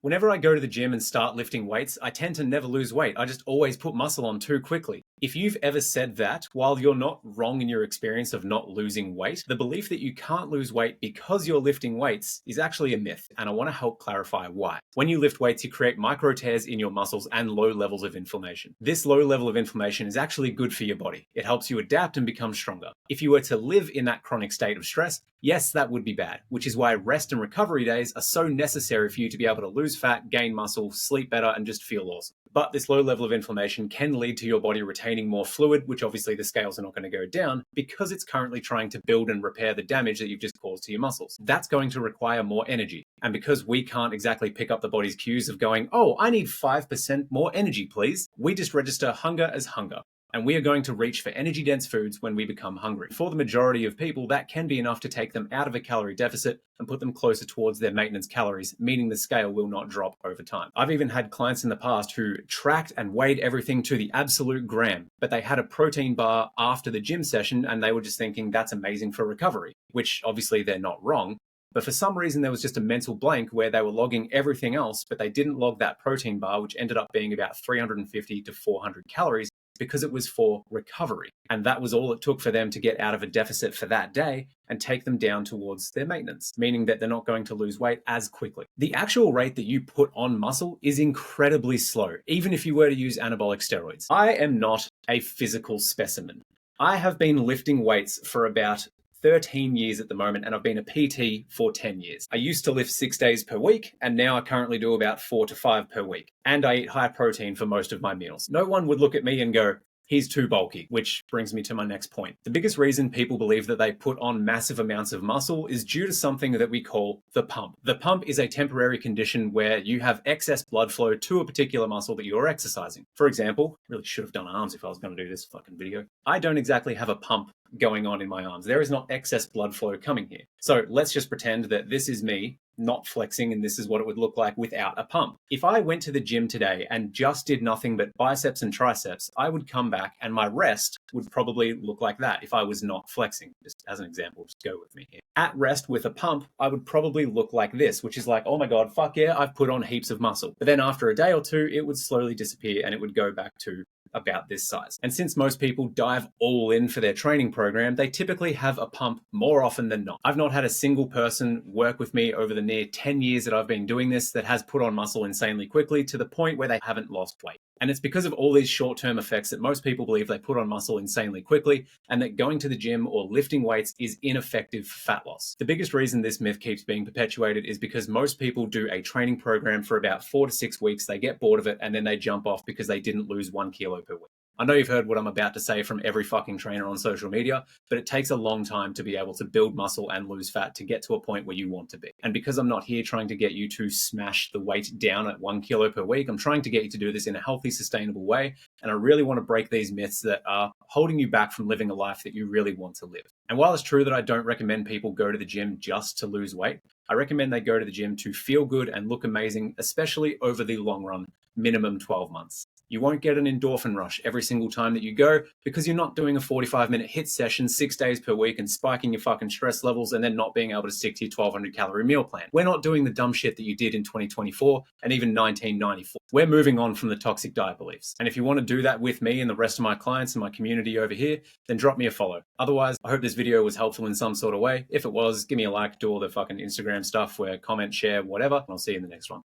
Whenever I go to the gym and start lifting weights, I tend to never lose weight. I just always put muscle on too quickly. If you've ever said that, while you're not wrong in your experience of not losing weight, the belief that you can't lose weight because you're lifting weights is actually a myth, and I want to help clarify why. When you lift weights, you create micro tears in your muscles and low levels of inflammation. This low level of inflammation is actually good for your body. It helps you adapt and become stronger. If you were to live in that chronic state of stress, yes, that would be bad, which is why rest and recovery days are so necessary for you to be able to lose fat, gain muscle, sleep better, and just feel awesome. But this low level of inflammation can lead to your body retaining more fluid, which obviously the scales are not going to go down because it's currently trying to build and repair the damage that you've just caused to your muscles. That's going to require more energy. And because we can't exactly pick up the body's cues of going, oh, I need 5% more energy, please, we just register hunger as hunger. And we are going to reach for energy-dense foods when we become hungry. For the majority of people, that can be enough to take them out of a calorie deficit and put them closer towards their maintenance calories, meaning the scale will not drop over time. I've even had clients in the past who tracked and weighed everything to the absolute gram, but they had a protein bar after the gym session and they were just thinking that's amazing for recovery, which obviously they're not wrong. But for some reason, there was just a mental blank where they were logging everything else, but they didn't log that protein bar, which ended up being about 350 to 400 calories, because it was for recovery. And that was all it took for them to get out of a deficit for that day and take them down towards their maintenance, meaning that they're not going to lose weight as quickly. The actual rate that you put on muscle is incredibly slow, even if you were to use anabolic steroids. I am not a physical specimen. I have been lifting weights for about 13 years at the moment, and I've been a PT for 10 years. I used to lift 6 days per week, and now I currently do about 4 to 5 per week. And I eat high protein for most of my meals. No one would look at me and go, he's too bulky, which brings me to my next point. The biggest reason people believe that they put on massive amounts of muscle is due to something that we call the pump. The pump is a temporary condition where you have excess blood flow to a particular muscle that you're exercising. For example, really should have done arms if I was going to do this fucking video. I don't exactly have a pump going on in my arms. There is not excess blood flow coming here. So let's just pretend that this is me not flexing and this is what it would look like without a pump. If I went to the gym today and just did nothing but biceps and triceps, I would come back and my rest would probably look like that if I was not flexing. Just as an example, just go with me here. At rest with a pump, I would probably look like this, which is like, oh my God, fuck yeah, I've put on heaps of muscle. But then after a day or two, it would slowly disappear and it would go back to about this size. And since most people dive all in for their training program, they typically have a pump more often than not. I've not had a single person work with me over the near 10 years that I've been doing this that has put on muscle insanely quickly to the point where they haven't lost weight. And it's because of all these short-term effects that most people believe they put on muscle insanely quickly and that going to the gym or lifting weights is ineffective for fat loss. The biggest reason this myth keeps being perpetuated is because most people do a training program for about 4 to 6 weeks, they get bored of it, and then they jump off because they didn't lose 1 kilo per week. I know you've heard what I'm about to say from every fucking trainer on social media, but it takes a long time to be able to build muscle and lose fat to get to a point where you want to be. And because I'm not here trying to get you to smash the weight down at 1 kilo per week, I'm trying to get you to do this in a healthy, sustainable way. And I really want to break these myths that are holding you back from living a life that you really want to live. And while it's true that I don't recommend people go to the gym just to lose weight, I recommend they go to the gym to feel good and look amazing, especially over the long run, minimum 12 months. You won't get an endorphin rush every single time that you go because you're not doing a 45-minute HIIT session 6 days per week and spiking your fucking stress levels and then not being able to stick to your 1,200 calorie meal plan. We're not doing the dumb shit that you did in 2024 and even 1994. We're moving on from the toxic diet beliefs. And if you want to do that with me and the rest of my clients and my community over here, then drop me a follow. Otherwise, I hope this video was helpful in some sort of way. If it was, give me a like, do all the fucking Instagram stuff where comment, share, whatever, and I'll see you in the next one.